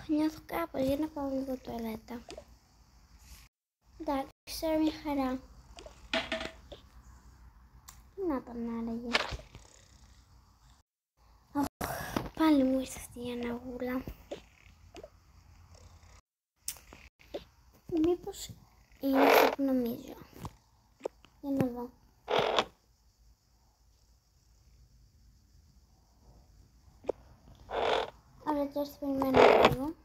Νιώθω κάπως, για να πάω λίγο τουαλέτα. Εντάξει, τώρα μια χαρά. Τι να ήταν άραγε. Πάλι μου ήρθε αυτή η αναγούλα. Μήπως είναι αυτό που νομίζω. Για να δω. Ωραία, τώρα θα περιμένω λίγο.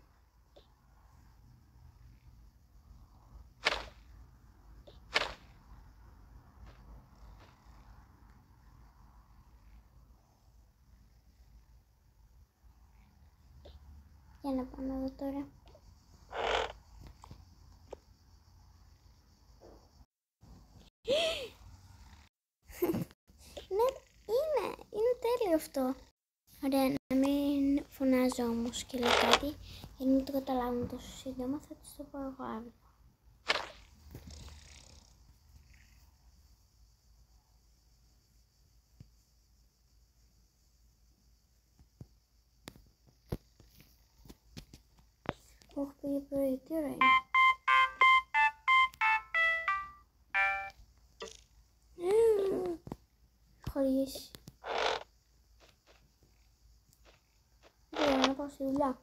Για να πάω να δω τώρα. Ναι, είναι τέλειο αυτό. Ωραία, να μην φωνάζω όμως και λέω κάτι, για να μην το καταλάβουν τόσο σύντομα, θα τους το πω εγώ αύριο. Όχι, πήγε πρωί, τι ώρα είναι. Χωρίς. Δεν να πάω στη δουλειά.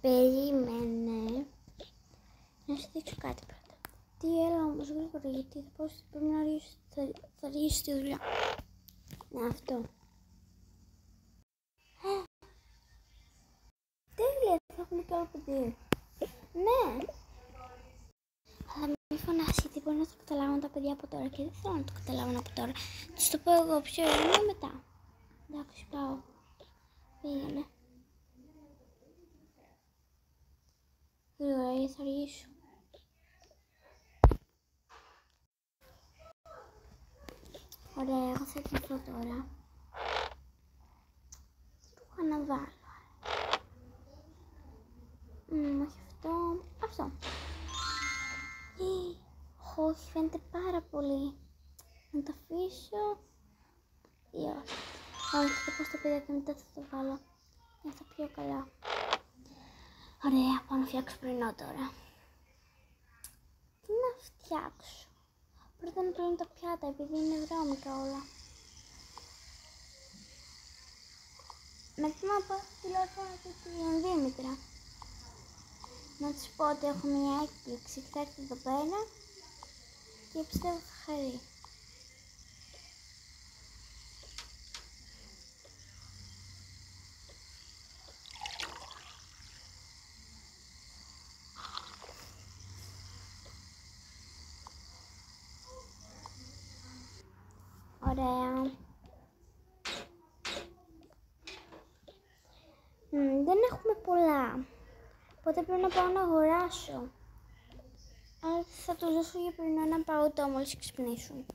Περίμενε. Να σου δείξω κάτι πρώτα. Τι, έλα όμως γρήγορα, γιατί θα πάω πρέπει να αργήσω, θα αργήσω στη δουλειά. Ναι, αυτό. Τέλεια, θα έχουμε και άλλο παιδί. Ναι. Αλλά μην φωνάσει, γιατί μπορεί να το καταλάβουν τα παιδιά από τώρα και δεν θέλω να το καταλάβουν από τώρα. Τους το πω εγώ πιο ήρεμα μετά. Εντάξει, πάω. Πήγαινε. Γρήγορα, θα αργήσω. Ωραία, εγώ θα κοιτώ τώρα. Τι του είχα να βάλω. Όχι αυτό. Αυτό. Όχι, φαίνεται πάρα πολύ. Να το αφήσω ή όχι. Όχι, θα πω στο παιδί και μετά θα το βάλω. Θα πιο καλά. Ωραία, πάω να φτιάξω πρωινό τώρα. Τι να φτιάξω. Πρώτα να πλύνω τα πιάτα, επειδή είναι βρώμικα όλα. Μετά να πάω στο τηλέφωνο και την Δήμητρα. Να της πω ότι έχω μια έκπληξη και θα έρθει εδώ πέρα και πιστεύω θα χαρεί. Ωραία. Δεν έχουμε πολλά. Οπότε πρέπει να πάω να αγοράσω. Αλλά θα τους δώσω για πριν ένα παγωτό μόλις ξυπνήσουν.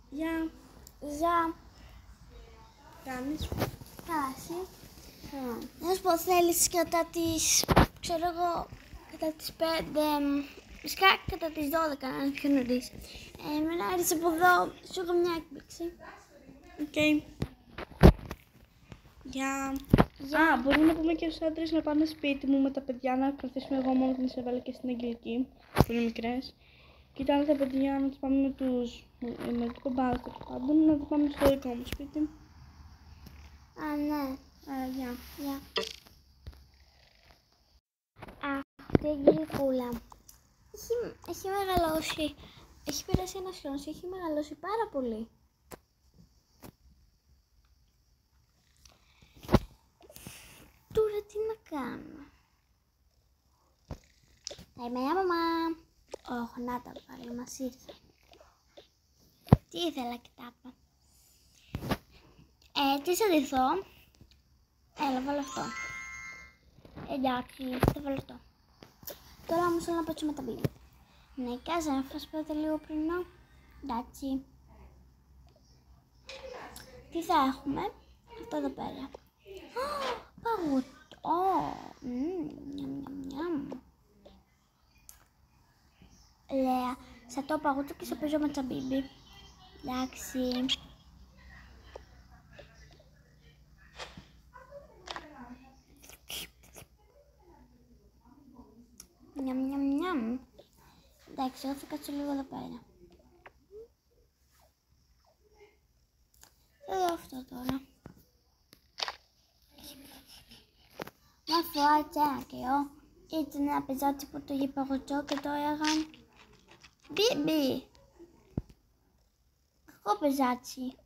Γεια. Γεια. Κάνεις. Κάση. Να σου πω, θέλεις κατά τις, ξέρω εγώ, κατά τις 5, φυσικά κατά τις 12, αν πιο νωρίς. Να έρθεις από εδώ, σου έχω μια έκπληξη. Οκ. Γεια. Α, μπορούμε να πούμε και στους άντρες να πάνε σπίτι μου με τα παιδιά, να κρατήσουμε εγώ μόνο την Ισαβέλα και στην Αγγελική, που είναι μικρές. Και τα άλλα τα παιδιά να τους πάμε με την κομπάδα του πάντων, να τα πάμε στο δικό μου σπίτι. Α, ναι. Γεια. Γεια. Αχ, τι αγγελικούλα. Έχει μεγαλώσει. Έχει περάσει ένας χρόνος, έχει μεγαλώσει πάρα πολύ. Τώρα τι να κάνω. Περιμένω, μαμά. Όχι, να τα πάλι, μας ήρθε. Τι ήθελα και τα είπα. Τι θα ντυθώ. Έλα, βάλω αυτό. Εντάξει, θα βάλω αυτό. Τώρα όμως θέλω να παίξω με τα μπίμπι. Ναι, κάτσε να φας πρώτα λίγο πρωινό. Εντάξει. Τι θα έχουμε. Αυτό εδώ πέρα. Παγωτό. Λέα, σαν το παγωτό και σε παίζω με τα μπίμπι. Εντάξει. Νιαμ, νιαμ, νιαμ. Εντάξει, εγώ θα κάτσω λίγο εδώ πέρα. Θα δω αυτό τώρα. Μια φορά τσάκιο ήταν ένα πεζάτσι που το είχε παγωτό και το έγαν Μπίμπι. Κακό πεζάτσι.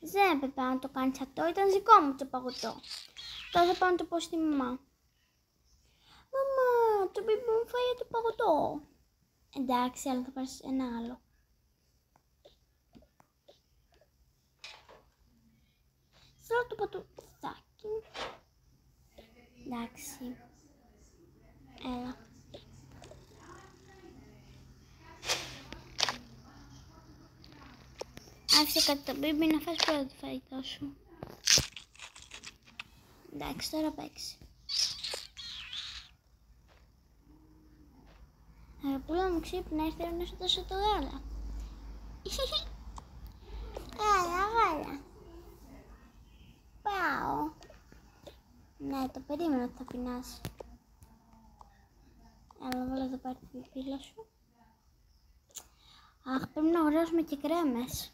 Δεν έπρεπε να το κάνεις αυτό, ήταν δικό μου το παγωτό. Τώρα θα πάω να το πω στη μαμά. Μαμά, το Μπίμπι μου φάει το παγωτό. Εντάξει, αλλά θα πάρεις ένα άλλο. Θέλω το πατουθάκι. Εντάξει. Έλα. Άφησε κάτι το Μπίμπι να φας πρώτα το φαγητό σου. Εντάξει, τώρα παίξει. Αγαπούλα μου ξύπνα, ήρθε να σου δώσω το γάλα. Γάλα. Πάω. Ναι, το περίμενα ότι θα πεινάσει. Έλα, βάλω εδώ πέρα την πύλα σου. Αχ, πρέπει να αγοράσουμε και κρέμες.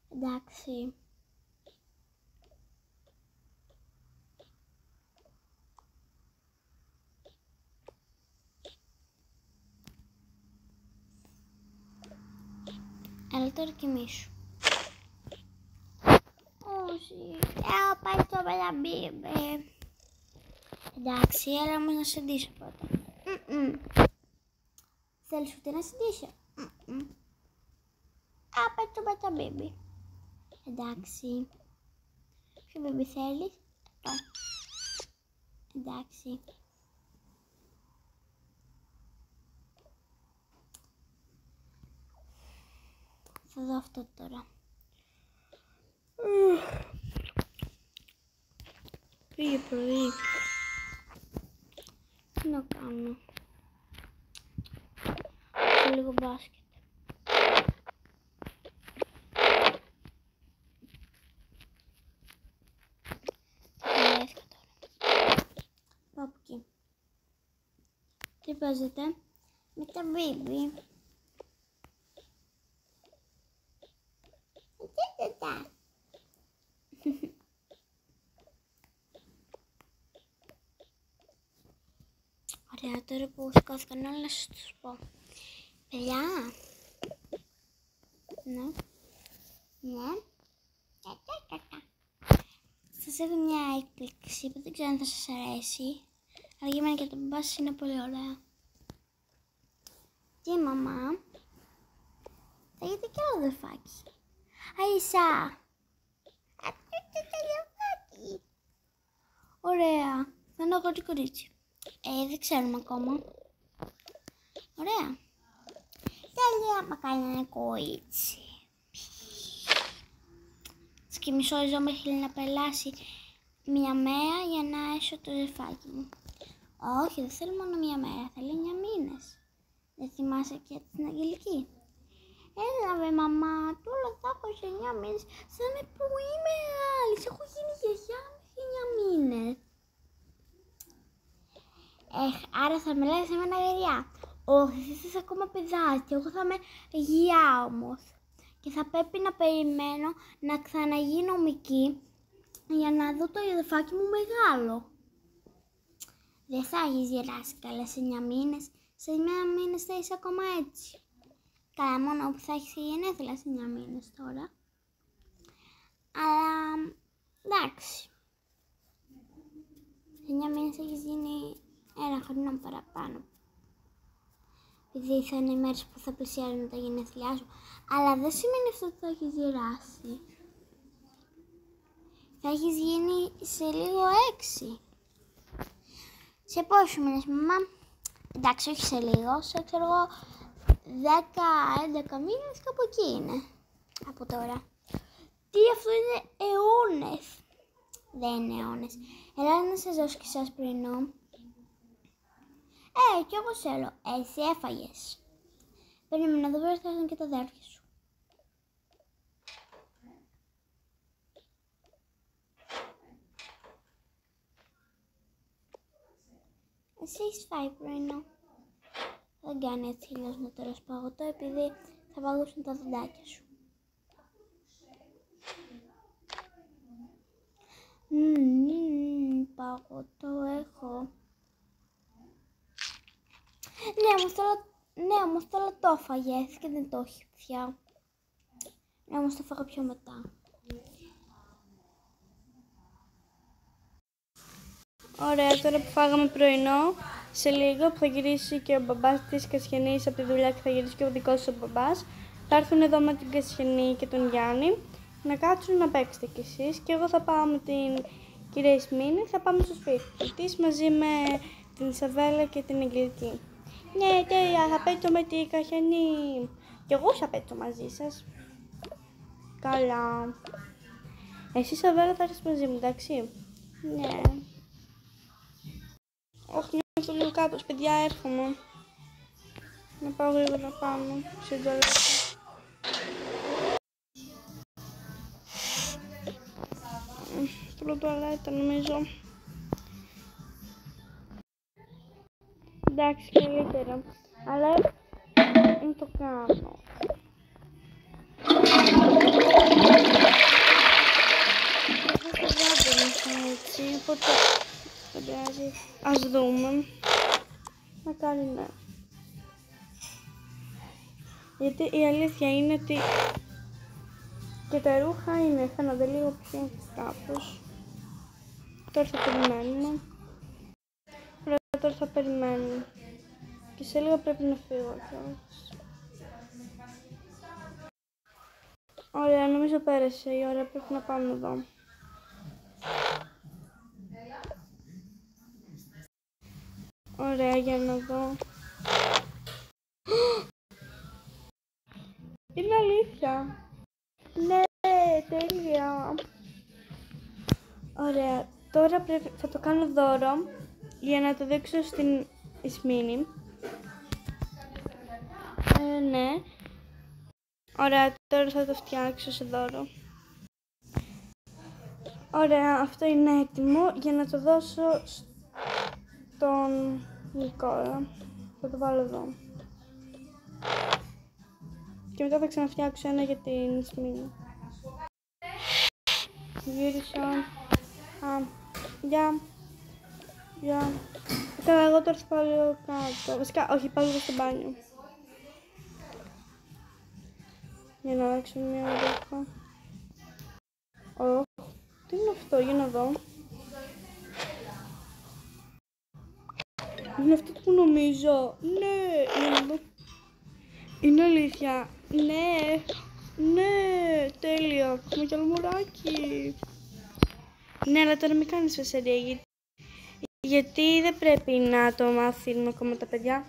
Εντάξει. Έλα τώρα κοιμήσου. Όχι. Έλα πάει στο Μπίμπι. Εντάξει, έλα όμως να σε ντύσω πρώτα. Θέλεις ούτε να σε ντύσω? Πάει στο Μπίμπι. Εντάξει. Ποιο Μπίμπι θέλεις? Αυτό. Εντάξει. Θα δω αυτό τώρα. Πήγε πρωί. Τι να κάνω? Σε λίγο μπάσκετ. Πάω από εκεί. Τι παίζετε? Με τα Μπίμπι. Ωραία, τώρα που σηκώθηκαν όλα να σας πω. Παιδιά. Ναι. Σας έχω μια έκπληξη που δεν ξέρω αν θα σας αρέσει. Αλλά για μένα και το μπαμπά σας είναι πολύ ωραία. Και η μαμά θα έχετε και άλλο αδερφάκι. Αΐσα. Ωραία. Θα είναι αγόρι κορίτσι. Δεν ξέρουμε ακόμα. Ωραία. Τέλεια, μακάρι να είναι κορίτσι. Και μισό ζώμα θέλει να περάσει μια μέρα για να έσω το αδερφάκι μου. Όχι, δεν θέλει μόνο μια μέρα, θέλει 9 μήνες. Δεν θυμάσαι και την Αγγελική? Έλα βε μαμά, τώρα θα έχω σε 9 μήνες. Θα είμαι πολύ μεγάλη, σε έχω γίνει γιαγιά μέχρι 9 μήνες. Άρα θα με λες εμένα γιαγιά. Όχι, εσύ είσαι ακόμα παιδάκι, εγώ θα είμαι γιαγιά όμως. Και θα πρέπει να περιμένω να ξαναγίνω μικρή για να δω το αδερφάκι μου μεγάλο. Δεν θα έχεις γεράσει καλά σε 9 μήνες. Σε 9 μήνες θα είσαι ακόμα έτσι. Καλά, μόνο που θα έχεις γενέθλια σε 9 μήνες τώρα. Αλλά εντάξει. Σε 9 μήνες έχεις γίνει ένα χρόνο παραπάνω. Επειδή θα είναι οι μέρες που θα πλησιάζουν τα γενέθλιά σου. Αλλά δεν σημαίνει αυτό ότι θα έχεις γεράσει. Θα έχεις γίνει σε λίγο 6. Σε πόσους μήνες, μαμά? Εντάξει, όχι σε λίγο, σε ξέρω εγώ 10-11 μήνες, κάπου εκεί είναι. Από τώρα. Τι, αυτό είναι αιώνες. αιώνες. Έλα να σας δώσω και σας πρωινό. Κι εγώ θέλω. Εσύ έφαγες. Περίμενα, εδώ πέρα θα έρθουν και τα αδέρφια σου. Εσύ έχεις φάει πρωινό. Δεν κάνει έτσι χιλιός να τέλος παγωτό, επειδή θα βαλούσουν τα δοντάκια σου. Παγωτό έχω. Ναι, όμως θέλω το έφαγες και δεν το έχει πια. Ναι, όμως το φάγα πιο μετά. Ωραία, τώρα που φάγαμε πρωινό, σε λίγο που θα γυρίσει και ο μπαμπάς της Κασιανής από τη δουλειά και θα γυρίσει και ο δικός σου μπαμπάς, θα έρθουν εδώ με την Κασιανή και τον Γιάννη να κάτσουν να παίξετε κι εσείς και εγώ θα πάω με την κυρία Ισμήνη, θα πάμε στο σπίτι της μαζί με την Ισαβέλα και την Αγγελική. Ναι, τέλεια, θα πέτσω με την Κασιανή. Κι εγώ θα πέτσω μαζί σας. Καλά. Εσύ Ισαβέλα θα έρθεις μαζί μου, εντάξει? Ναι. Όχι, νιώθω λίγο κάπως, παιδιά, έρχομαι. Να πάω γρήγορα πάνω, στην τουαλέτα. Στην τουαλέτα, νομίζω. Εντάξει, καλύτερα. Αλλά να το κάνω. Έτσι, οπότε δεν πειράζει. Ας δούμε. Να κάνει ναι. Γιατί η αλήθεια είναι ότι και τα ρούχα είναι, φαίνονται λίγο πιο κάπως. Τώρα θα περιμένουμε. Τώρα θα περιμένουμε. Και σε λίγο πρέπει να φύγω κιόλας. Ωραία, νομίζω πέρασε η ώρα, πρέπει να πάμε εδώ. Ωραία, για να δω. Είναι αλήθεια. Ναι, τέλεια. Ωραία, τώρα θα το κάνω δώρο για να το δείξω στην Ισμήνη. Ναι. Ωραία, τώρα θα το φτιάξω σε δώρο. Ωραία, αυτό είναι έτοιμο για να το δώσω στον Νικόλα. Θα το βάλω εδώ. Και μετά θα ξαναφτιάξω ένα για την Ισμήνη. Γύρισα. Γεια. Καλά, εγώ τώρα θα πάω λίγο κάτω. Βασικά, όχι, πάω λίγο στο μπάνιο. Για να αλλάξω μια ρούχα. Τι είναι αυτό, για να δω. Είναι αυτό που νομίζω. Ναι, για να δω. Είναι αλήθεια. Ναι, τέλεια. Έχουμε κι άλλο μωράκι. Ναι, αλλά τώρα μην κάνεις φασαρία, γιατί δεν πρέπει να το μάθουν ακόμα τα παιδιά.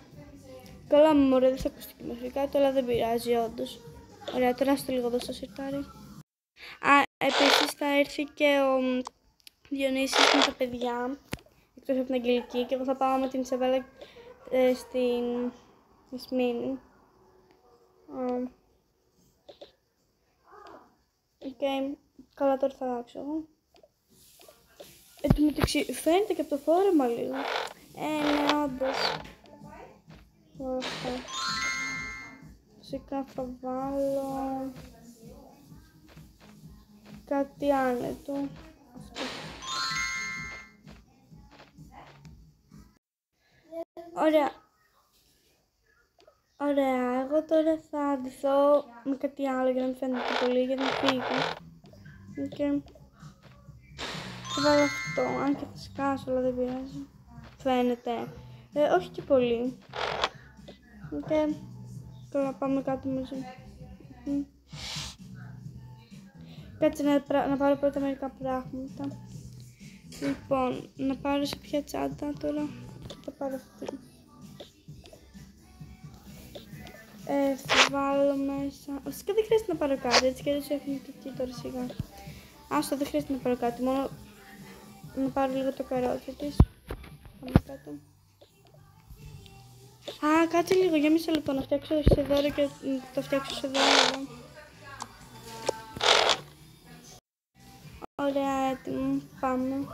Καλά μου μωρέ, δεν θα ακουστεί μέχρι κάτω, αλλά δεν πειράζει όντως. Ωραία, τώρα στο λίγο εδώ στο σιρτάρι. Επίσης θα έρθει και ο Διονύσης με τα παιδιά, εκτός από την Αγγελική, και εγώ θα πάω με την Ισαβέλα στην Ισμήνη. Καλά, τώρα θα αλλάξω εγώ. Εν τω μεταξύ, φαίνεται και από το φόρεμα λίγο. Ναι, όντως. Φυσικά θα βάλω κάτι άνετο. Αυτό. Ωραία, εγώ τώρα θα αντιθώ με κάτι άλλο για να μην φαίνεται πολύ, για να φύγω. Και θα βάλω αυτό, αν και θα σκάσω, αλλά δεν πειράζει. Φαίνεται. Όχι και πολύ. Τώρα πάμε κάτω μαζί. Κάτσε να πάρω πρώτα μερικά πράγματα. Λοιπόν, να πάρω σε ποια τσάντα τώρα. Θα πάρω αυτή. Θα βάλω μέσα. Βασικά δεν χρειάζεται να πάρω κάτι, έτσι κι αλλιώς έχουμε το εκεί τώρα σιγά. Άστο, δεν χρειάζεται να πάρω κάτι, μόνο να πάρω λίγο το καρότσι της. Πάμε κάτω. Α, κάτσε λίγο για μισό λεπτό να φτιάξω σε δώρο και το φτιάξω σε δώρο. Ωραία, έτοιμο. Πάμε.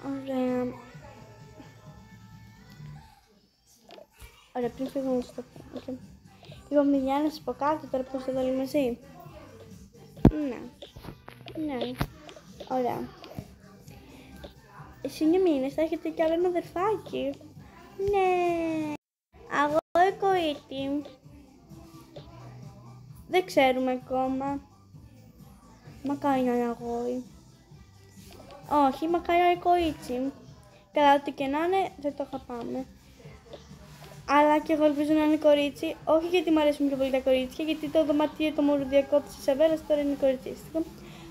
Ωραία. Ωραία, πριν φύγω να σας το πω. Okay. Λοιπόν, παιδιά, να σας πω κάτι τώρα που είστε όλοι μαζί. Ναι. Ναι. Ωραία. Σε 9 μήνες θα έχετε κι άλλο ένα αδερφάκι. Ναι. Αγόρι κορίτσι. Δεν ξέρουμε ακόμα. Μακάρι να είναι αγόρι. Όχι, μακάρι να είναι κορίτσι. Καλά, ό,τι και να είναι, δεν το αγαπάμε. Αλλά και εγώ ελπίζω να είναι κορίτσι. Όχι γιατί μου αρέσουν πιο πολύ τα κορίτσια, γιατί το δωματίο το μορουδιακό της Ισαβέλας τώρα είναι κοριτσίστικο.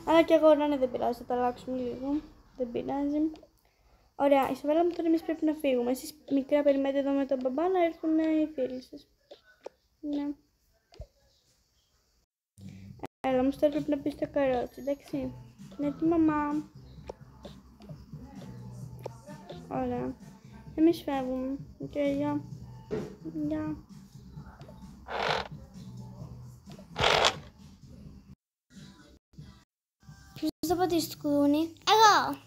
Αλλά και εγώ να είναι, δεν πειράζει, θα το αλλάξουμε λίγο. Δεν πειράζει. Ωραία, Ισαβέλα μου, τώρα εμείς πρέπει να φύγουμε. Εσείς μικρά περιμένετε εδώ με τον μπαμπά να έρθουν οι φίλοι σας. Ναι. Έλα, όμως τώρα πρέπει να πεις το καρότσι, εντάξει. Ναι, τη μαμά. Ωραία. Εμείς φεύγουμε. Και γεια. Γεια. Ποιος θα πατήσει το κουδούνι? Εγώ!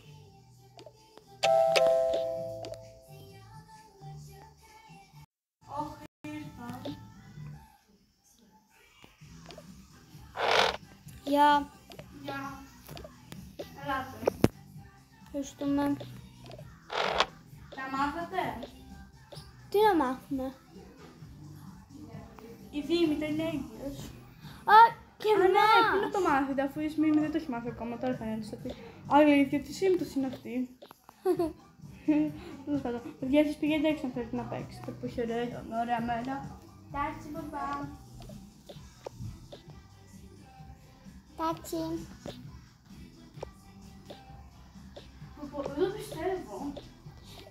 Γεια. Γεια. Ελάτε. Ευχαριστούμε. Τα μάθατε? Τι να μάθουμε? Η Δήμητρα είναι έγκυος. Α, και Ναι, εμάς! πού να το μάθετε, αφού η Σμύρνη δεν το έχει μάθει ακόμα, τώρα θα είναι σωστή. Αλήθεια, τι σύμπτωση είναι αυτή. Τέλος πάντων, παιδιά, εσείς πηγαίνετε έξω αν θέλετε να παίξετε, που έχει ωραία μέρα. Εντάξει, μπαμπά. Τάτσι. Δεν πιστεύω.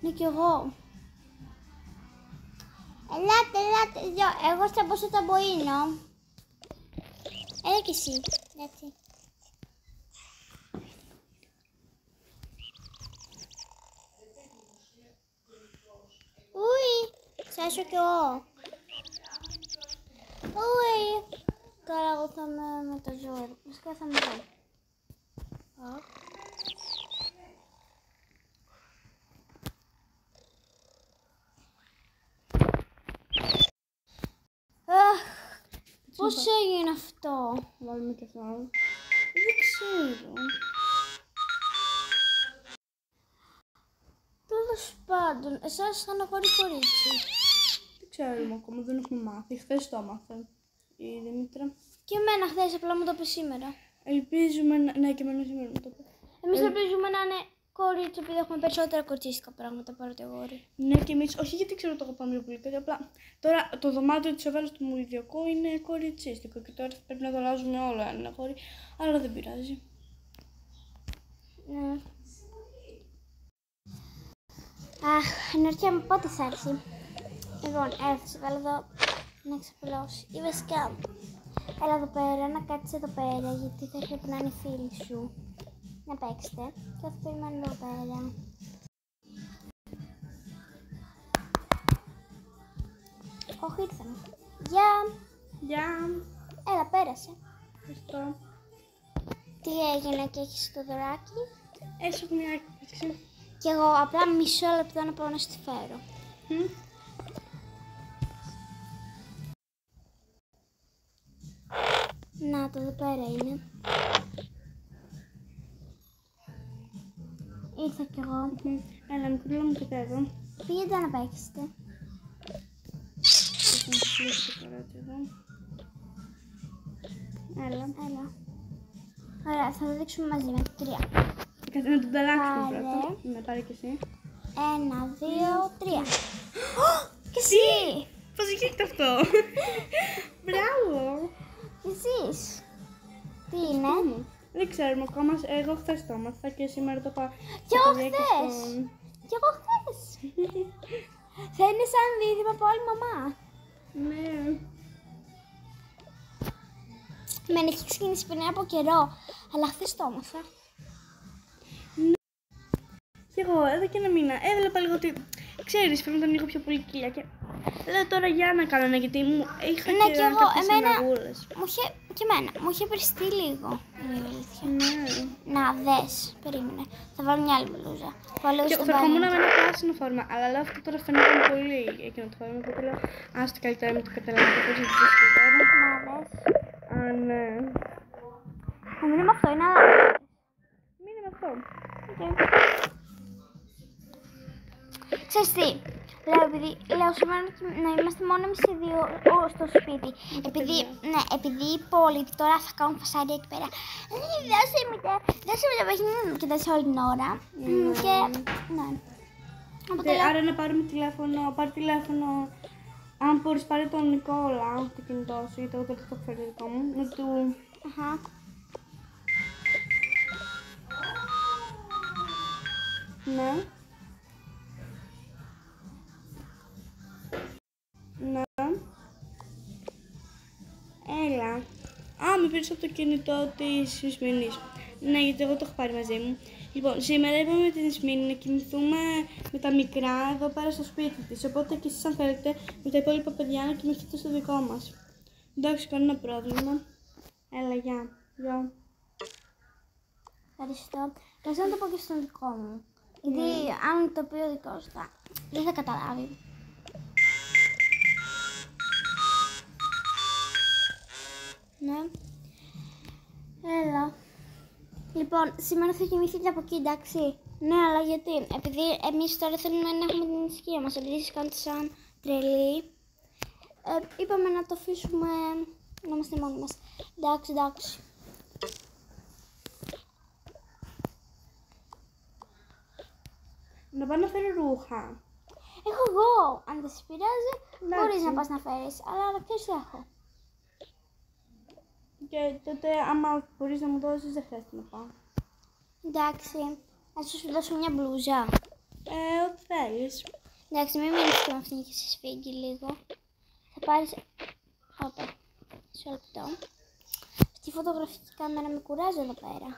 Ναι, κι εγώ. Ελάτε, εγώ θα μπω στο ταμποίνο. Έλα κι εσύ. Εντάξει. Ουι, σάσω κι εγώ. Ουι. Τώρα εγώ θα είμαι με το ζόρι. Βασικά θα με δω. Πώς έγινε αυτό? Βάλουμε και αυτό. Δεν ξέρω. Τέλος πάντων, εσάς είχαν αγόρι κορίτσι. Δεν ξέρουμε ακόμα, δεν έχουμε μάθει. Χθες το έμαθε η Δήμητρα. Και εμένα χθες, απλά μου το είπε σήμερα. Ελπίζουμε να... Ναι, και εμένα σήμερα μου το είπε. Εμείς ελπίζουμε να είναι κορίτσι, επειδή έχουμε περισσότερα κοριτσίστικα πράγματα παρά το αγόρι. Ναι, και εμείς, όχι γιατί ξέρω το αγαπάμε πολύ κάτι, απλά τώρα το δωμάτιο της Εβέλας του Μουριδιοκού είναι κοριτσίστικο και τώρα πρέπει να το αλλάζουμε όλο αν είναι αγόρι, αλλά δεν πειράζει. Ναι. Αχ, ενορκιά μου πότε θα έρθει? Λοιπόν, έρθει, βάλω εδώ να ξαπλώσει. Ή βασικά, έλα εδώ πέρα, να κάτσεις εδώ πέρα, γιατί θα πρέπει να είναι φίλοι σου. Να παίξετε και θα περιμένω εδώ πέρα. Όχι, ήρθαμε. Γεια! Γεια! Έλα, πέρασε. Ευχαριστώ. Τι έγινε και έχεις το δωράκι? Έτσι έχω μια έκπληξη. Κι εγώ απλά μισό λεπτό να πάω να στη φέρω. Να το, εδώ πέρα είναι. Ήρθα κι εγώ. Έλα, μικρούλα μου και εδώ. Πήγαινε να παίξετε. Θα μου κλείσει το καρότσι εδώ. Έλα. Έλα. Ωραία, θα το δείξουμε μαζί με 3. Κάτσε να τον ταλλάξουμε Πάρε. πρώτα. Ναι, πάρε και εσύ. 1, 2, 3. Και εσύ! Πώς γίνεται αυτό! Μπράβο! Εσείς! Τι είναι? Δεν ξέρουμε ακόμα. Εγώ χθες το έμαθα και σήμερα το πάω. Κι εγώ χθες! Κι εγώ χθες! Θα είναι σαν δίδυμα από άλλη μαμά. Ναι. Εμένα έχει ξεκινήσει πριν από καιρό, αλλά χθες το έμαθα. Και εγώ εδώ και ένα μήνα έβλεπα λίγο ότι, ξέρεις, πρέπει να τον έχω πιο πολύ κοιλιά και λέω τώρα για να κάνω, γιατί μου είχα Ναι, και εγώ, κάποιες αναγούλες. Και εμένα, μου είχε περιστεί λίγο. Είναι η αλήθεια. Ναι. Να δες, περίμενε. Θα βάλω μια άλλη μπλούζα. Και θα ερχόμουν με ένα πράσινο φόρμα, αλλά λέω αυτό τώρα φαίνεται πολύ εκείνο το φόρμα, οπότε λέω άστο καλύτερα με το καταλάβω, χωρίς να το δεις τώρα. Να δες. Α, ναι. Θα μείνει με αυτό, είναι άλλο. Μείνε με αυτό. Ξέρεις τι, λέω σήμερα να είμαστε μόνο εμείς οι δύο στο σπίτι. Επειδή η πόλη τώρα θα κάνουν φασάρια εκεί πέρα. Δώσε μου το παιχνίδι μου και δώσε όλη την ώρα. Και, ναι. Άρα να πάρουμε τηλέφωνο, πάρει τηλέφωνο. Αν μπορείς πάρει τον Νικόλα, το κινητό σου, γιατί εγώ δεν το φέρω δικό μου, να του... Αχα. Ναι. Ναι. Έλα. Α, με πήρες από το κινητό της Ισμήνης. Ναι, γιατί εγώ το έχω πάρει μαζί μου. Λοιπόν, σήμερα είπαμε με την Ισμήνη να κοιμηθούμε με τα μικρά εδώ πέρα στο σπίτι της. Οπότε και εσείς αν θέλετε με τα υπόλοιπα παιδιά να κοιμηθείτε στο δικό μας. Εντάξει, κανένα πρόβλημα. Έλα, γεια. Γεια. Ευχαριστώ. Και να το πω και στον δικό μου. Γιατί αν το πει ο δικός του, δεν θα καταλάβει. Ναι. Έλα. Λοιπόν, σήμερα θα κοιμηθείτε από εκεί, εντάξει. Ναι, αλλά γιατί? Επειδή εμείς τώρα θέλουμε να έχουμε την ησυχία μας. Επειδή εσείς κάνετε σαν τρελή, είπαμε να το αφήσουμε να είμαστε μόνοι μας. Εντάξει, εντάξει. Να πάω να φέρω ρούχα. Έχω εγώ. Αν δεν σε πειράζει, μπορείς να πας να φέρεις. Αλλά να ξέρεις, έχω. Και τότε, άμα μπορείς να μου δώσεις, δεν χρειάζεται να πάω. Εντάξει. Να σου δώσω μια μπλούζα. Ό,τι θέλεις. Εντάξει, μην μείνεις και με αυτήν και σε σφίγγει λίγο. Θα πάρεις... Όπα. Μισό λεπτό. Αυτή η φωτογραφική κάμερα με κουράζει εδώ πέρα.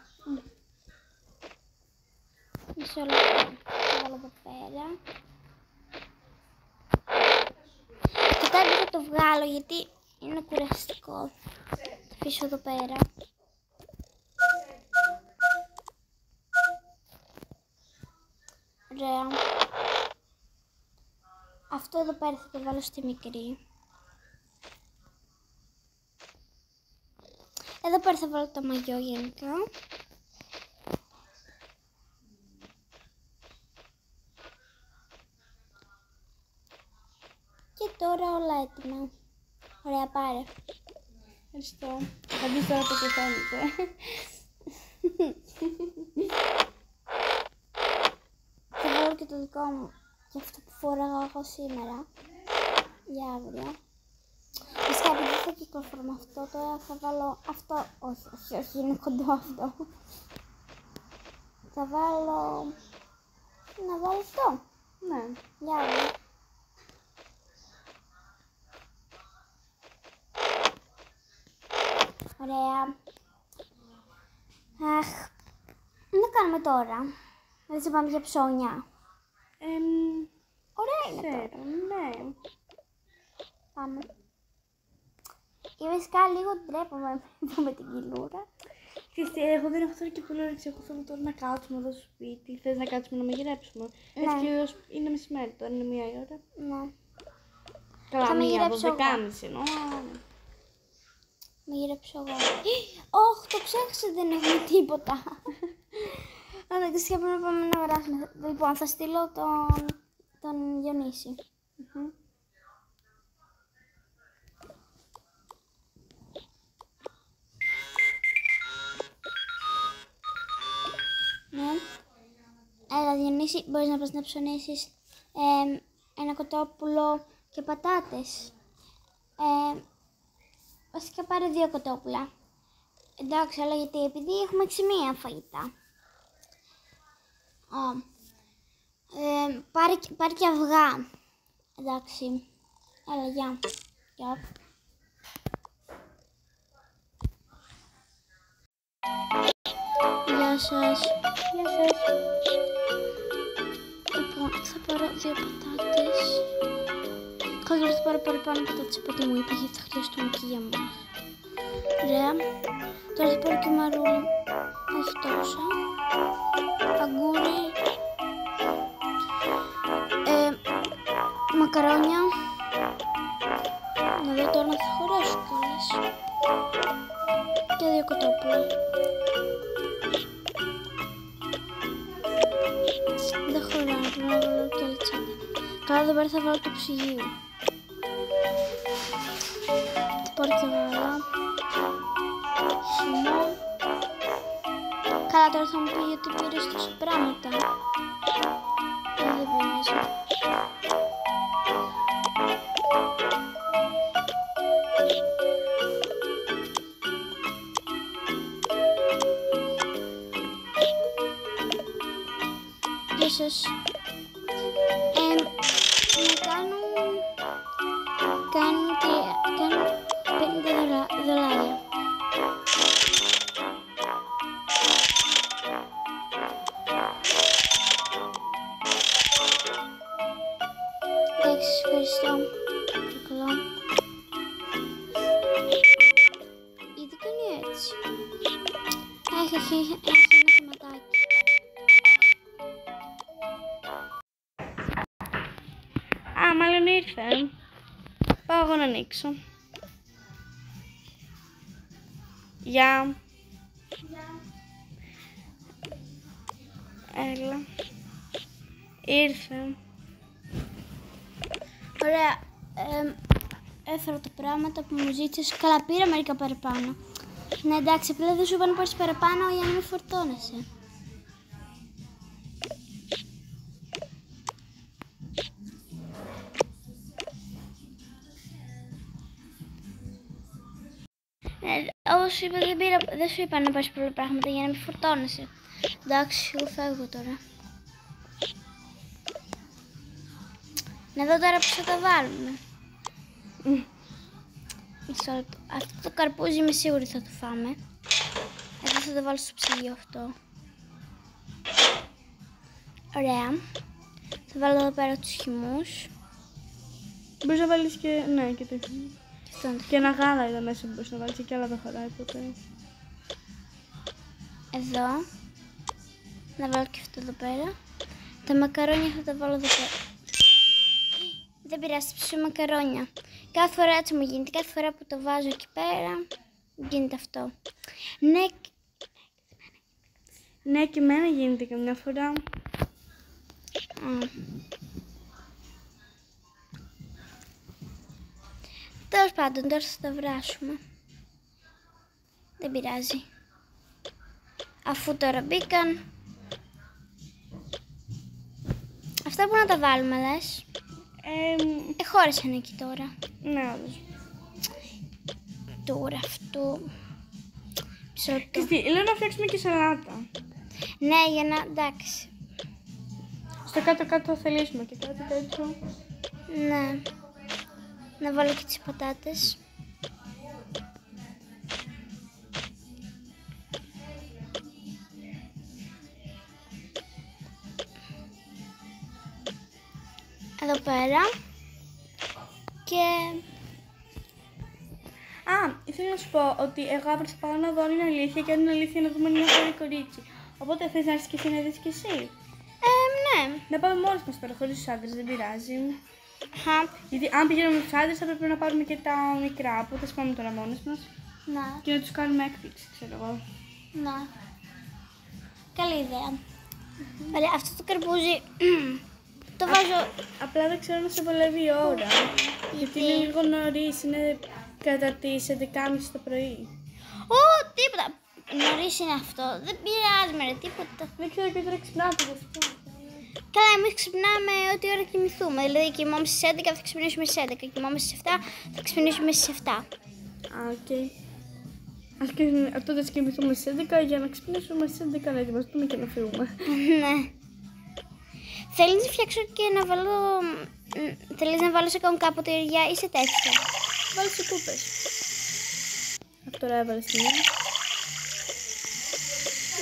Μισό λεπτό. Θα βάλω εδώ πέρα. Και τώρα θα το βγάλω γιατί είναι κουραστικό. Θα αφήσω εδώ πέρα. Ωραία. Αυτό εδώ πέρα θα το βάλω στη μικρή. Εδώ πέρα θα βάλω το μαγιό γενικά. Και τώρα όλα έτοιμα. Ωραία, πάρε. Ευχαριστώ. Θα δεις τώρα πώς φαίνεται. Θα βάλω και το δικό μου. Και αυτό που φοράγα εγώ σήμερα. Για αύριο. Φυσικά επειδή θα κυκλοφορώ με αυτό, τώρα θα βάλω αυτό. Όχι, είναι κοντό αυτό. Θα βάλω... Να βάλω αυτό. Ναι. Για αύριο. Ωραία. Αχ, τι να κάνουμε τώρα? Δεν θα πάμε για ψώνια. Ωραία είναι τώρα. Ναι. Πάμε. Και βασικά λίγο ντρέπομαι με την κιλούρα. Εγώ δεν έχω τώρα και πολύ όρεξη. Εγώ θέλω τώρα να κάτσουμε εδώ στο σπίτι. Θες να κάτσουμε να μαγειρέψουμε? Ναι. Έτσι και είναι μεσημέρι τώρα, είναι 1 η ώρα. Ναι. Καλά, Θα 1, μαγειρέψω 12:30 εννοώ. Μαγειρέψω εγώ. Όχι, το ξέχασα, δεν έχουμε τίποτα. Αναγκαστικά πρέπει να πάμε να αγοράσουμε. Λοιπόν, θα στείλω τον Διονύση. Ναι. Έλα Διονύση, μπορείς να πας να ψωνίσεις ένα κοτόπουλο και πατάτες. Βασικά πάρε 2 κοτόπουλα. Εντάξει, αλλά γιατί? Επειδή έχουμε 6 φαγητά. Πάρε και αυγά. Εντάξει. Έλα, γεια. Γεια. Γεια σας. Γεια σας. Λοιπόν, θα πάρω 2 πατάτες. Καλύτερα θα πάρω παραπάνω πατάτες από ό,τι μου είπε, γιατί θα χρειαστούν και για μας. Ωραία. Τώρα θα πάρω και μαρούλι. Όχι τόσα. Αγκούρι. Μακαρόνια. Να δω τώρα να θα χωρέσω κιόλας. Και 2 κοτόπουλα. Δεν χωράνε, πρέπει να βάλω και άλλη τσάντα. Καλά, εδώ πέρα θα βάλω το ψυγείο. Θα πάρω και γάλα. Χυμό. Καλά, τώρα θα μου πει γιατί πήρες τόσα πράγματα. Δεν πειράζει. Γεια σας. Κάνουν $50. Εντάξει, ευχαριστώ. Παρακαλώ. Γιατί κάνει έτσι. Έχει ένα θεματάκι. Α, μάλλον ήρθε. Πάω εγώ να ανοίξω. Γεια. Έλα. Ήρθε. Ωραία. Έφερα τα πράγματα που μου ζήτησες. Καλά, πήρα μερικά παραπάνω. Ναι, εντάξει, απλά δεν σου είπα να πάρεις παραπάνω για να μην φορτώνεσαι. Όπως είπα, δεν σου είπα να πάρεις πολλά πράγματα για να μην φορτώνεσαι. Εντάξει, εγώ φεύγω τώρα. Να δω τώρα πώς θα τα βάλουμε. Αυτό το καρπούζι είμαι σίγουρη θα το φάμε. Εδώ θα το βάλω στο ψυγείο αυτό. Ωραία. Θα βάλω εδώ πέρα τους χυμούς. Μπορείς να βάλεις και, ναι, και το Και, και ένα γάλα εδώ μέσα μπορείς να βάλεις και άλλα δεν χωράει ποτέ. Εδώ. Να βάλω και αυτό εδώ πέρα. Τα μακαρόνια θα τα βάλω εδώ πέρα. Δεν πειράζει, ψήσω μακαρόνια. Κάθε φορά έτσι μου γίνεται. Κάθε φορά που το βάζω εκεί πέρα γίνεται αυτό. Ναι. Ναι, και εμένα γίνεται καμιά φορά. Τέλος πάντων, τώρα θα τα βράσουμε. Δεν πειράζει. Αφού τώρα μπήκαν. Αυτά που να τα βάλουμε, λες. Χώρισαν εκεί τώρα. Ναι, όντως. Τώρα αυτό. Λέω να φτιάξουμε και σαλάτα. Ναι, για να, εντάξει. Στο κάτω-κάτω θα θελήσουμε και κάτι τέτοιο. Ναι. Να βάλω και τις πατάτες. Εδώ πέρα. Και... ήθελα να σου πω ότι εγώ αύριο θα πάω να δω αν είναι αλήθεια και αν είναι αλήθεια να δούμε μια χωρί κορίτσι. Οπότε θες να έρθεις και εσύ να δεις και εσύ. Ναι. Να πάμε μόνος μας τώρα, χωρίς τους άντρες, δεν πειράζει. Γιατί αν πηγαίνουμε με τους άντρες θα πρέπει να πάρουμε και τα μικρά, οπότε ας πάμε τώρα μόνος μας. Να. Και να τους κάνουμε έκπληξη, ξέρω εγώ. Να. Καλή ιδέα. Ωραία, αυτό το καρπούζι το βάζω... Απλά δεν ξέρω να σε βολεύει η ώρα. Γιατί είναι λίγο νωρίς, είναι κατά τις 11.30 το πρωί. Τίποτα. Νωρίς είναι αυτό. Δεν πειράζει με τίποτα. Δεν ξέρω και τώρα ξυπνάτε γι' αυτό. Καλά, εμείς ξυπνάμε ό,τι ώρα κοιμηθούμε. Δηλαδή, κοιμόμαστε στις 11, θα ξυπνήσουμε στις 11. Κοιμόμαστε στις 7, θα ξυπνήσουμε στις 7. Οκ. Ας τότε κοιμηθούμε στις 11 για να ξυπνήσουμε στις 11 να ετοιμαστούμε και να φύγουμε. Ναι. Θέλεις να φτιάξω και να βάλω... Θέλεις να βάλω σε κανονικά ποτήρια ή σε τέτοια? Βάλω σε κούπες. Αυτό τώρα έβαλε στην μία.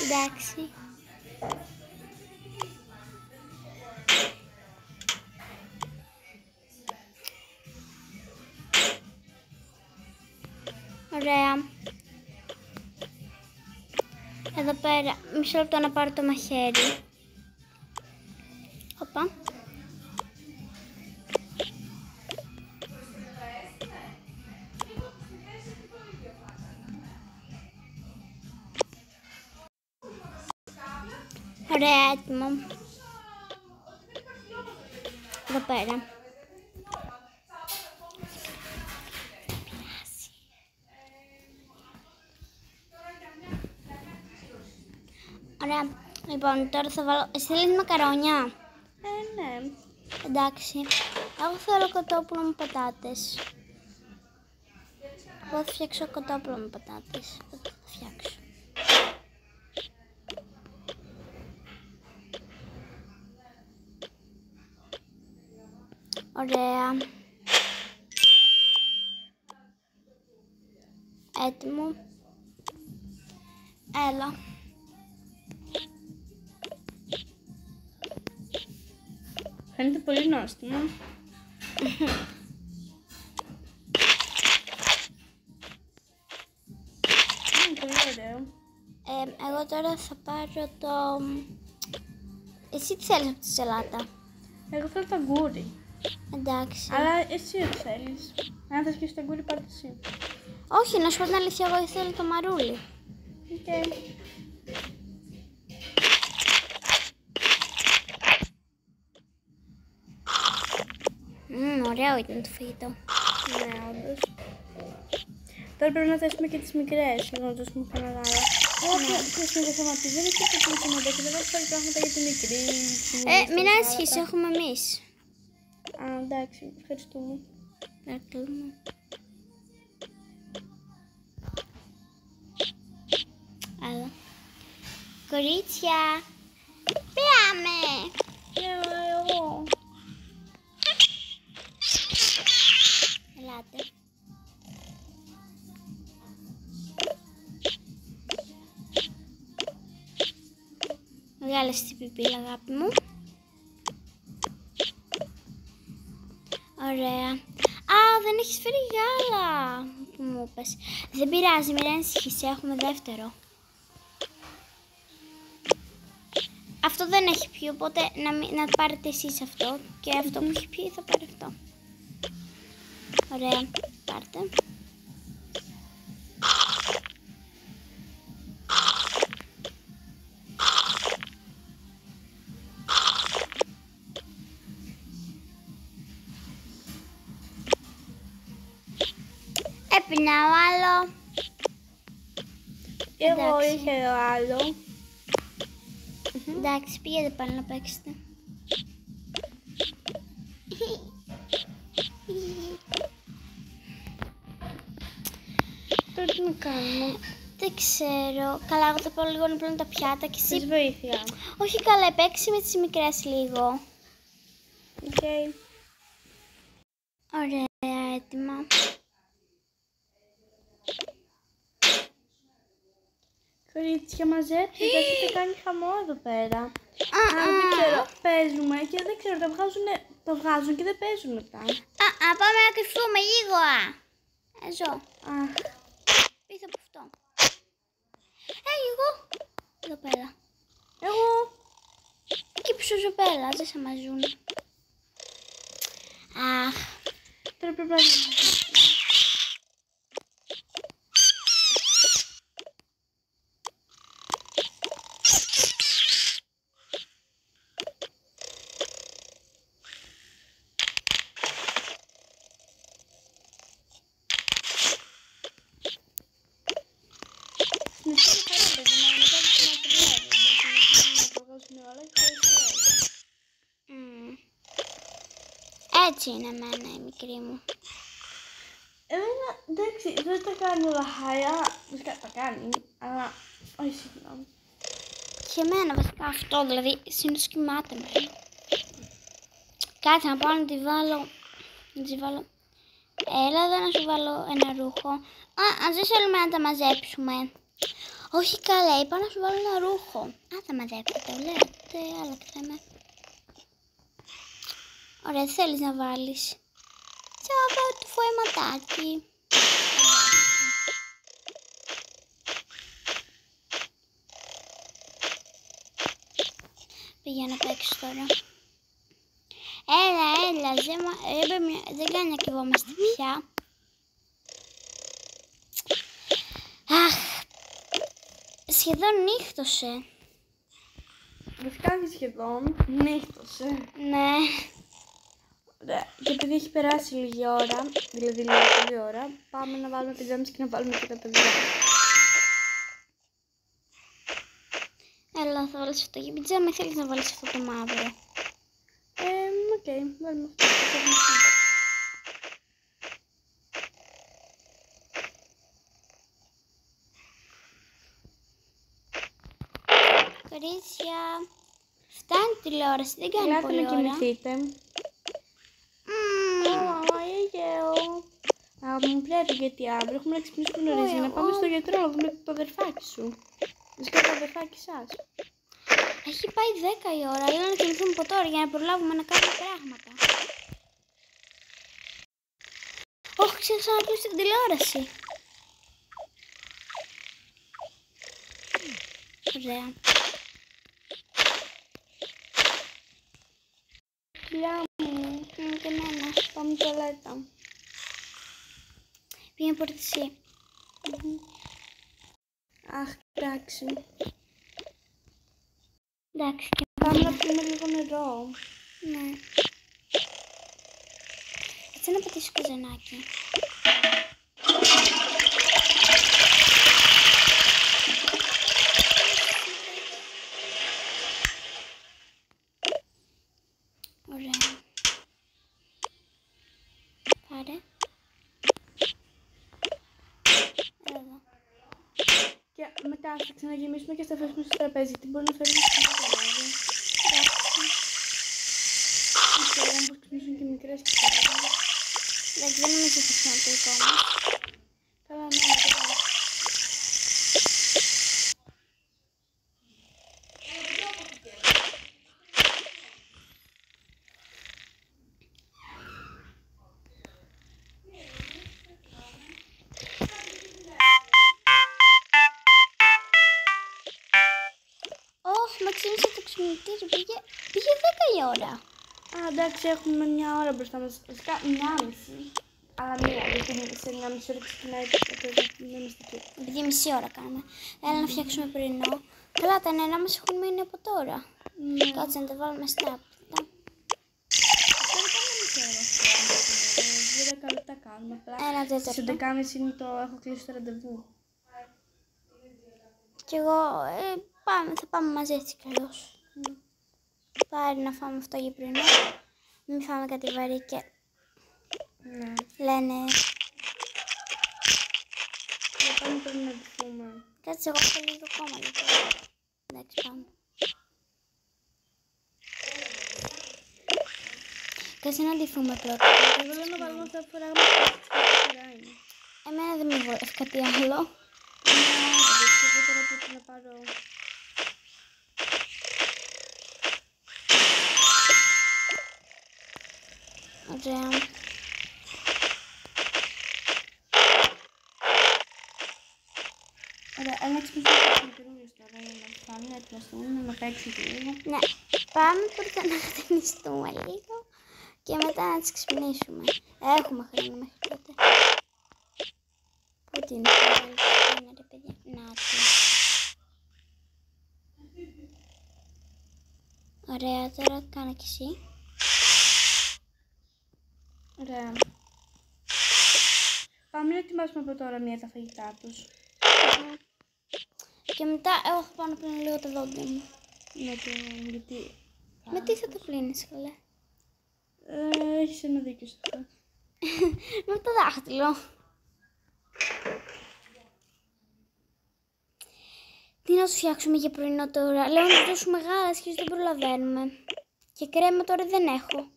Εντάξει. Ωραία. Εδώ πέρα, μισό λεπτό να πάρω το μαχαίρι. Οπα. Ωραία, έτοιμο. Εδώ πέρα. Ωραία. Λοιπόν, τώρα θα βάλω... Εσύ θέλεις μακαρόνια? Ναι. Εντάξει. Εγώ θέλω κοτόπουλο με πατάτες. Εγώ θα φτιάξω κοτόπουλο με πατάτες. Θα φτιάξω. Ωραία. Έτοιμο. Έλα. Φαίνεται πολύ νόστιμο. Πολύ ωραίο. Εγώ τώρα θα πάρω το... Εσύ τι θέλεις από τη σελάτα? Εγώ θέλω το αγκούρι. Εντάξει. Αλλά εσύ τι θέλεις? Αν θες και στο αγκούρι, πάρ' το εσύ. Όχι, να σου πω την αλήθεια, εγώ ήθελα το μαρούλι. Okay. Ωραίο ήταν το φαγητό. Ναι, όντως. Τώρα πρέπει να θέσουμε και τις μικρές, για να δώσουμε πιο μεγάλα. Ποιος είναι το θέμα της, δεν έχει και το σημαντικό και δεν έχω πάρει πράγματα για τη μικρή. Μην άσχεις, έχουμε εμείς. Α, εντάξει, ευχαριστούμε. Ευχαριστούμε. Άλλα. Κορίτσια, πάμε! Εγώ. Ελάτε. Βγάλε την πιπίλα, αγάπη μου. Ωραία. Α, δεν έχεις φέρει γάλα που μου είπες. Δεν πειράζει, μην ανησυχείς, έχουμε δεύτερο. Αυτό δεν έχει πιει, οπότε να πάρετε εσείς αυτό. Και αυτό που έχει πιει θα πάρει αυτό. Ωραία, πάρτε. Έπινα ο άλλο. Εγώ Εντάξει. είχα άλλο. Εντάξει, πήγαινε πάλι να παίξετε. Τώρα τι να κάνουμε? Δεν ξέρω. Καλά, εγώ θα πάω λίγο να πλύνω τα πιάτα και Θες εσύ... βοήθεια? Όχι καλά, παίξει με τις μικρές λίγο. Οκ. Ωραία, έτοιμα. Κορίτσια, μαζέψτε, έχετε κάνει χαμό εδώ πέρα. Δεν ξέρω, παίζουμε και δεν ξέρω, το βγάζουν και δεν παίζουν μετά. Πάμε να κρυφτούμε λίγο, Ζω. Πίσω από αυτό. Εγώ. Εδώ πέρα. Εγώ. Εκεί πίσω ζωπέλα, δεν σε μαζούν. Αχ. Τώρα πρέπει να... Έτσι είναι εμένα η μικρή μου. Εμένα, εντάξει, δεν τα κάνει όλα χάλια. Τα κάνει, αλλά όχι συχνά. Και εμένα βασικά αυτό, δηλαδή συνήθως κοιμάται με. Κάτσε να πάω να τη βάλω. Έλα εδώ να σου βάλω ένα ρούχο. Αν δεν θέλουμε να τα μαζέψουμε. Όχι καλά, είπα να σου βάλω ένα ρούχο. Α, θα μαζέψετε, λέτε, άλλαξε με. Ωραία, τι θέλεις να βάλεις? Θα βάλω το φοηματάκι. Πήγα να παίξω τώρα. Έλα, δεν κάνει να κοιβόμαστε πια. Αχ, σχεδόν νύχτωσε. Βασικά όχι σχεδόν, νύχτωσε. Ναι. Ωραία. Και επειδή έχει περάσει λίγη ώρα, δηλαδή λίγη ώρα, πάμε να βάλουμε πιτζάμες και να βάλουμε και τα παιδιά. Έλα, θα βάλεις αυτό για πιτζάμα, θέλεις να βάλεις αυτό το μαύρο? Οκ, βάλουμε αυτό. Κορίτσια, φτάνει η τηλεόραση, δεν κάνει πολύ ώρα. να κοιμηθείτε. Μου πρέπει γιατί αύριο έχουμε να ξυπνήσουμε νωρίς για να πάμε στο γιατρό να δούμε το αδερφάκι σου. Βασικά το αδερφάκι σας. Έχει πάει 10 η ώρα, λέω να κοιμηθούμε από τώρα για να προλάβουμε να κάνουμε πράγματα. Όχι, ξέχασα να κλείσω την τηλεόραση. Ωραία. Φιλιά μου, Και εμένα. πάμε τουαλέτα. Πήγαινε πρώτη εσύ. Αχ, εντάξει. Εντάξει, και Πάμε να πιούμε λίγο νερό. ναι. Έτσι να πατήσω καζανάκι. Ωραία. Πάρε. Εδώ. Και μετά θα ξαναγεμίσουμε και θα φέρουμε στο τραπέζι. Τι μπορεί να φέρουμε στο τραπέζι. Ξέρω πως ξυπνήσουν και μικρές και καλά. Εντάξει, δεν νομίζω ότι θα το δικό μου. Καλά, ναι, καλά. Όχι, μα ξύπνησε το ξυπνητήρι, πήγε 10 η ώρα. Α, εντάξει, έχουμε μια ώρα μπροστά μας. Βασικά, 1,5. Αλλά μία, γιατί σε 1,5 ώρα ξεκινάει το παιδί να είμαστε εκεί. Επειδή μισή ώρα κάνουμε. Έλα να φτιάξουμε πρωινό. Καλά, τα νερά μας έχουν μείνει από τώρα. Ναι. Κάτσε να τα βάλουμε στα άπλυτα. Δεν κάνουμε μισή ώρα. 10 λεπτά κάνουμε. Ένα Στις τέταρτο. 11.30 είναι το έχω κλείσει το ραντεβού. Κι εγώ θα πάμε μαζί έτσι κι αλλιώς. Πάρε να φάμε αυτό για πρωινό. Μην φάμε κάτι βαρύ και Ναι. λένε. Για πάμε πρέπει να ντυθούμε. Κάτσε, εγώ έχω λίγο ακόμα λοιπόν. Εντάξει, πάμε. Κάτσε να ντυθούμε πρώτα. Εγώ λέω να βάλουμε αυτά που φοράγαμε στη φορά είναι. Εμένα δεν με βολεύει κάτι άλλο. Ναι, εγώ τώρα πρέπει να πάρω. Ωραία. Ωραία, ένα ξυπνήσουμε καινούριους τώρα για να φάνε, να ετοιμαστούν, να παίξουν και λίγο. Ναι, πάμε πρώτα να χτενιστούμε λίγο και μετά να τις ξυπνήσουμε. Έχουμε χρόνο μέχρι τότε. Πού την είναι ρε παιδιά, να τη. Ωραία, τώρα κάνε κι εσύ. Ωραία. Πάμε να ετοιμάσουμε από τώρα μία τα φαγητά τους. Και μετά εγώ θα πάω να πλύνω λίγο τα δόντια μου. Ναι, γιατί... Με τι θα το πλύνεις καλέ? Έχεις ένα δίκιο σε αυτό. Με το δάχτυλο. Τι να σου φτιάξουμε για πρωινό τώρα? Λέω να σου δώσουμε γάλα και δεν προλαβαίνουμε. Και κρέμα τώρα δεν έχω.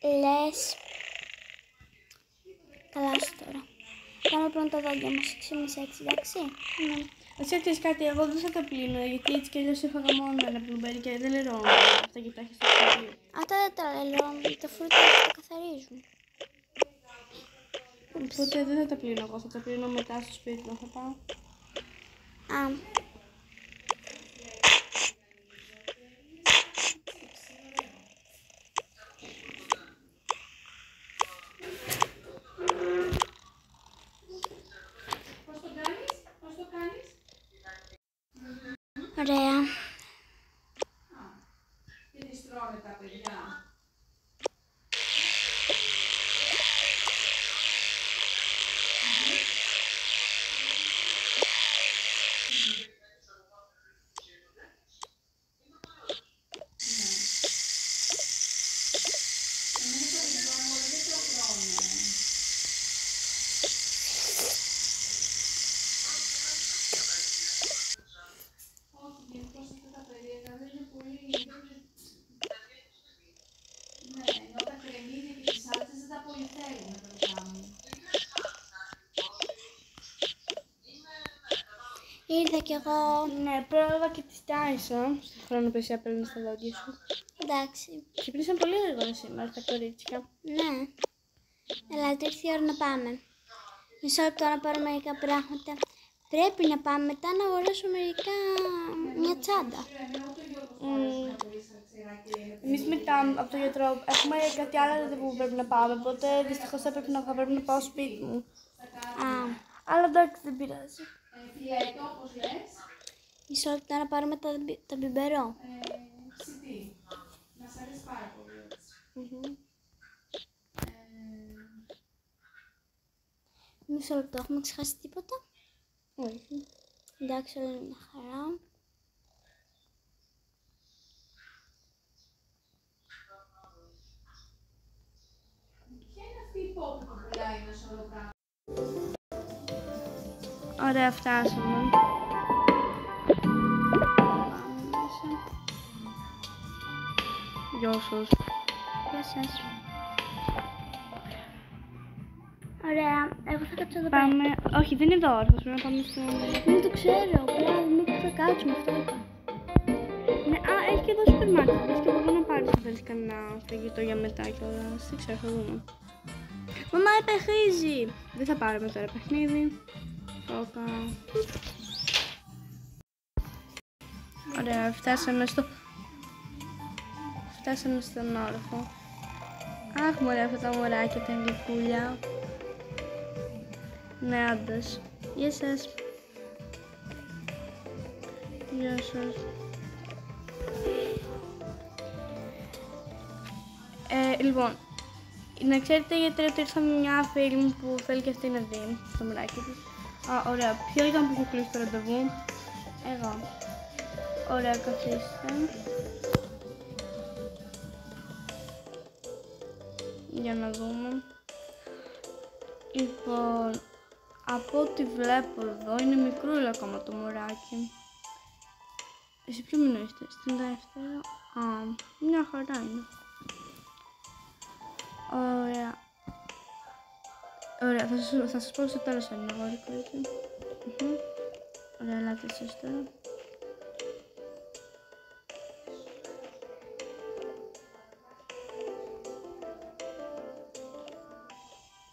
Λες. Καλά σου τώρα. Κάνουμε πρώτα τα δόντια μας, 6,5-6, εντάξει. Ναι. Εσύ ξέρεις κάτι, εγώ δεν θα τα πλύνω, γιατί έτσι κι αλλιώς έφαγα μόνο ένα μπλουμπέρι και δεν λερώνω αυτά και τα έχεις στο ψυγείο. Αυτά δεν τα λερώνουν, τα φρούτα τα καθαρίζουν. Οπότε δεν θα τα πλύνω εγώ, θα τα πλύνω μετά στο σπίτι μου, θα πάω. Α. Πώς το κάνεις? Ωραία. Και τι τρώνε τα παιδιά? Ήρθα κι εγώ. Ναι, πρόλαβα και τη στάισα στον χρόνο που εσύ έπαιρνες τα δόντια σου. Εντάξει. Ξυπνήσαν πολύ γρήγορα σήμερα τα κορίτσια. Ναι. Ελάτε, ήρθε η ώρα να πάμε. Μισό λεπτό να πάρω μερικά πράγματα. Πρέπει να πάμε μετά να αγοράσω μια τσάντα. Εμείς μετά από τον γιατρό έχουμε κάτι άλλο ραντεβού που πρέπει να πάμε, οπότε δυστυχώς θα πρέπει να πάω σπίτι μου. Α. Αλλά εντάξει, δεν πειράζει. Φιλέτο, όπως λες. Μισό λεπτό να πάρουμε τα μπιμπερό. Ψητή. Μας αρέσει πάρα πολύ έτσι. Μισό λεπτό, έχουμε ξεχάσει τίποτα? Όχι. Εντάξει, όλα είναι μια χαρά. Ποια είναι αυτή η πόρτα που πουλάει ένα σωρό πράγματα? Ωραία, φτάσαμε. Πάμε μέσα. Γεια σας. Γεια σας. Ωραία, εγώ θα κάτσω εδώ πέρα. Πάμε. Όχι, δεν είναι εδώ όρθος, πρέπει να πάμε στο. Δεν το ξέρω, απλά μην θα κάτσουμε, αυτό είπα. Ναι, έχει και εδώ σούπερ μάρκετ. Μπορείς και από εδώ να πάρεις αν θέλεις κανένα φαγητό για μετά κιόλας. Δεν ξέρω, θα δούμε. Μαμά, επεχίζει! Δεν θα πάρουμε τώρα παιχνίδι. Φώκα. Ωραία, φτάσαμε στον όροφο. Αχ, μωρέ, αυτά τα μωράκια, τα γλυκούλια. Ναι, άντες. Γεια σας. Γεια σας. Λοιπόν, να ξέρετε γιατί ότι ήρθαμε μια φίλη μου που θέλει και αυτή να δει το μωράκι της. Α, ωραία. Ποιο ήταν που έχω κλείσει το ραντεβού? Εγώ. Ωραία, καθίστε. Για να δούμε. Λοιπόν, από ό,τι βλέπω εδώ είναι μικρούλα ακόμα το μωράκι. Εσύ ποιο μήνα είστε? Στην δεύτερη? Α, μια χαρά είναι. Ωραία. Ωραία, θα σας πω στο τέλος αν είναι αγόρικο, έτσι. Ωραία, ελάτε εσείς τώρα.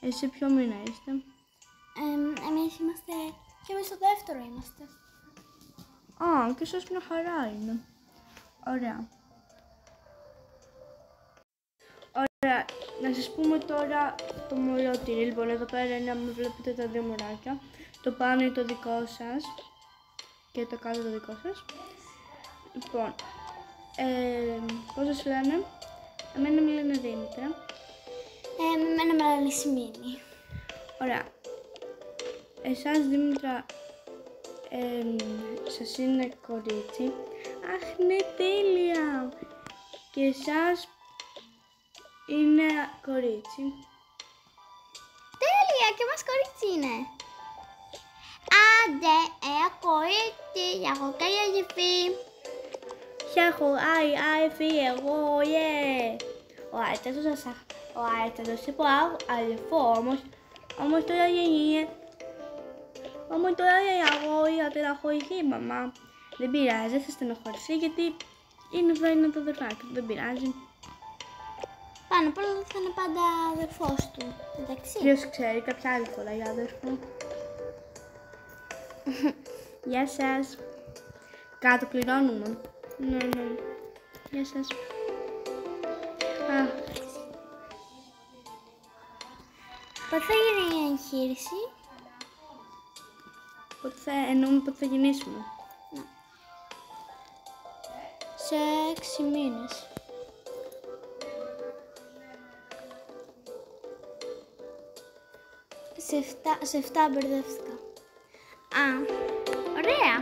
Εσύ ποιο μήνα είστε? Εμείς είμαστε, και εμείς στο δεύτερο είμαστε. Α, και εσάς μια χαρά είναι. Ωραία. Ωραία, να σας πούμε τώρα το μωρότηρι. Λοιπόν, εδώ πέρα είναι, αν βλέπετε τα δύο μωράκια. Το πάνω είναι το δικό σας και το κάτω το δικό σας. Λοιπόν, πώς σας λένε? Εμένα με λένε Δήμητρα. Εμένα με λένε Σιμήνη. Ωραία. Εσάς Δήμητρα, σας είναι κορίτσι. Αχ, ναι, τέλεια! Και εσάς είναι κορίτσι. Τέλεια, και μας κορίτσι είναι. Άντε, κορίτσι, εγώ και η αδερφή. Έχω άιφη εγώ, ο αέτατος είπε αδελφό όμως τώρα είναι Όμως τώρα εγώ είχα τεραχωρηθεί, μαμά. Δεν πειράζει, δεν θα στενοχωρηθεί γιατί είναι εδώ είναι το αδερφάκι του, δεν πειράζει. Πάνω απ' όλα θα είναι πάντα αδερφός του, εντάξει. Ποιος ξέρει, κάποια άλλη φορά για αδερφό. Γεια σας. Κάτω πληρώνουμε. Ναι. Γεια σας. Πότε θα γίνει η εγχείρηση? Εννοούμε πότε θα γεννήσουμε. Ναι. Σε 6 μήνες. Σε 7 μπερδεύτηκα. Ωραία.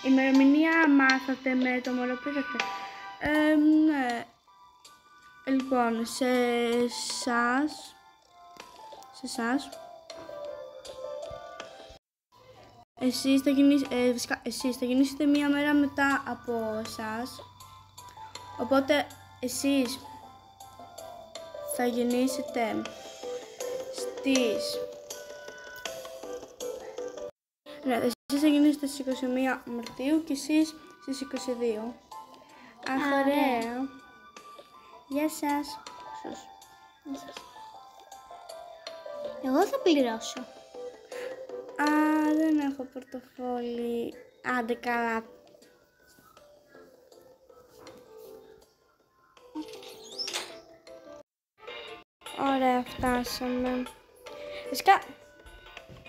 Η ημερομηνία μάθατε με το μωρό που είδατε. Ναι. Λοιπόν, σε εσάς, εσείς θα γεννήσετε μία μέρα μετά από εσάς, οπότε εσείς θα γεννήσετε στις... Ναι, εσείς θα γεννήσετε στις 21 Μαρτίου και εσείς στις 22. Αχ, ωραία. Γεια σας. Εγώ θα πληρώσω. Δεν έχω πορτοφόλι. Άντε καλά. Ωραία, φτάσαμε. Φυσικά,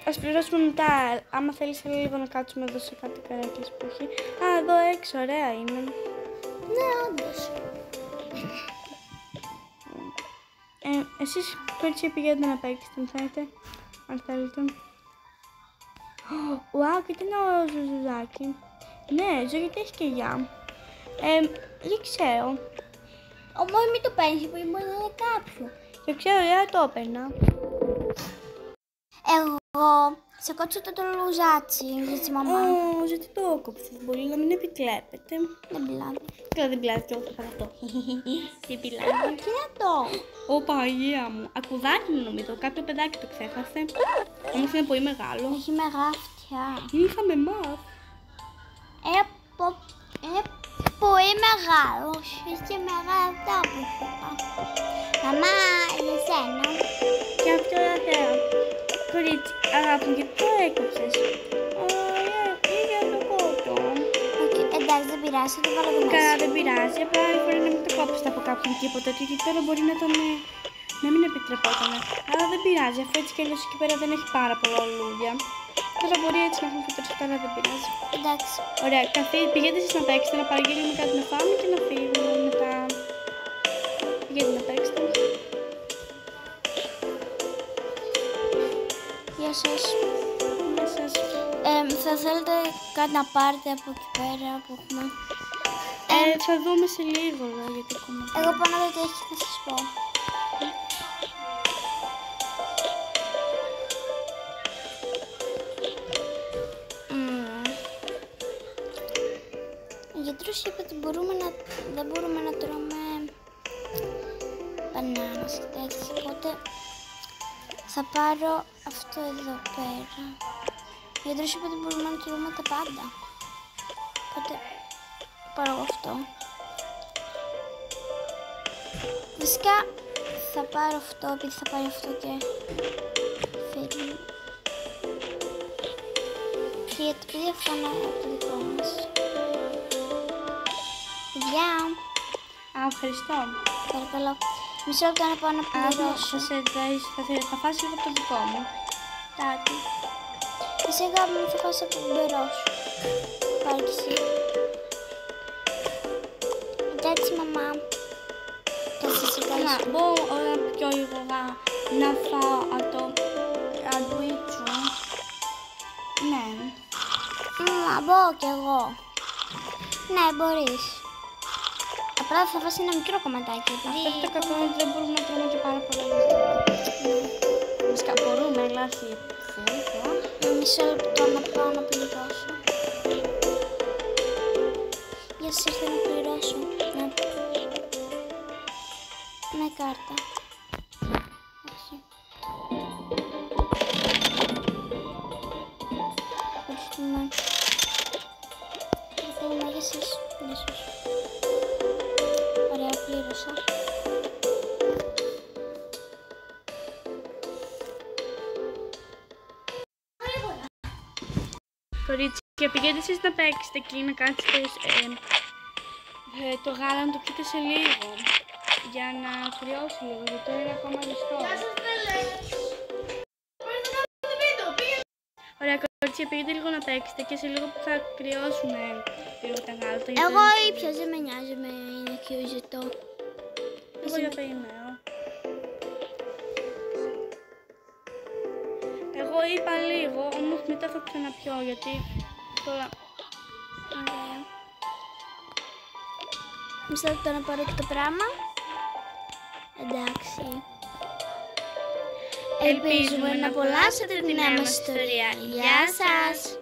ας πληρώσουμε μετά. Άμα θέλεις λίγο να κάτσουμε εδώ σε κάτι καρέκλες που έχει. Εδώ έξω, ωραία είναι. Ναι, όντως. Εσείς κορίτσια πηγαίνετε να παίξετε, αν θέλετε. Ουάου, και τι είναι ο ζουζουζάκι. Ναι, γιατί έχει και γεια. Δεν ξέρω. Όμως μην το παίρνεις, γιατί μπορεί να είναι κάποιο. Δεν ξέρω, το έπαιρνα. Εγώ σε κότσω το λουζάτσι για τη μαμά. Γιατί το έκοψες, μπορεί να μην επιτρέπετε. Δεν πλάβει. Καλά, δεν πλάβει και εγώ θα πάρω αυτό. Τι πλάβει. Τι είναι αυτό? Ω, Παναγία μου. Ακουδάκι μου νομίζω, κάποιο παιδάκι το ξέχασε. Όμως είναι πολύ μεγάλο. Έχει μεγάλα αυτιά. Είχαμε μάθει. Είναι πολύ μεγάλο. Έχει και μεγάλα αυτά που είπα. Μαμά, είναι σένα. Και αυτό είναι αθέα. Κορίτσι, αγάπη μου, γιατί το έκοψες? Για το κότο. Εντάξει, δεν πειράζει, θα το βάλω εδώ μέσα. Καλά, δεν πειράζει. Απλά μπορεί να μην το κόψετε από κάποιον τίποτα. Γιατί τώρα μπορεί να τον. Να μην επιτρεπόταν. Αλλά δεν πειράζει, αφού έτσι κι αλλιώς εκεί πέρα δεν έχει πάρα πολλά λουλούδια. Τώρα μπορεί έτσι να έχουν φυτρώσει, αλλά δεν πειράζει. Εντάξει. Ωραία, πηγαίνετε εσείς να παίξετε, να παραγγείλουμε κάτι να φάμε και να φύγουμε μετά. Πηγαίνετε να παίξετε. Γεια σας. Γεια σας. Θα θέλετε κάτι να πάρετε από εκεί πέρα που έχουμε? Θα δούμε σε λίγο εδώ γιατί έχουμε. Εγώ πάω να δω τι έχει, θα σας πω. Ο γιατρός είπε ότι δεν μπορούμε να τρώμε μπανάνες και τέτοια, οπότε θα πάρω αυτό εδώ πέρα. Ο γιατρός είπε ότι μπορούμε να τρώμε τα πάντα, οπότε πάρω αυτό. Φυσικά θα πάρω αυτό επειδή θα πάρει αυτό και φέρνει. Γιατί επειδή αυτό είναι από το δικό μας. Γεια! Ευχαριστώ. Παρακαλώ. Μισό λεπτό να πάω να πληρώσω. Θα φας λίγο από το δικό μου. Τάκι. Εσύ αγάπη μου θα φας από τον περό σου. Πάρε κι εσύ. Εντάξει μαμά. Θα σας ευχαριστώ. Μπορώ πιο γρήγορα να φάω από το σαντουίτσο. Ναι. Μπορώ κι εγώ. Ναι, μπορείς. Απλά θα φας ένα μικρό κομματάκι. Αυτό είναι το κακό ότι δεν μπορούμε να τρώμε και πάρα πολλά. Βασικά μπορούμε, αλλά όχι. Μισό λεπτό να πάω να πληρώσω. Για σας ήρθα να πληρώσω. Ναι. Με κάρτα. μπορούσα. Κορίτσια, πηγαίνετε εσείς να παίξετε εκεί, να κάτσετε το γάλα να το πιείτε σε λίγο. Για να κρυώσει λίγο, γιατί τώρα είναι ακόμα ζεστό. Ωραία, κορίτσια, πήγαινε λίγο να παίξετε και σε λίγο που θα κρυώσουν λίγο τα γάλατα. Εγώ ήπια, δεν με νοιάζει, με είναι και ο ζητό. Εγώ για περιμένω. Εγώ είπα λίγο, όμως μετά θα ξαναπιώ, γιατί τώρα... Ωραία. Μισό λεπτό να πάρω και το πράγμα. Εντάξει. Ελπίζουμε να απολαύσετε τη νέα μας ιστορία. Γεια σας!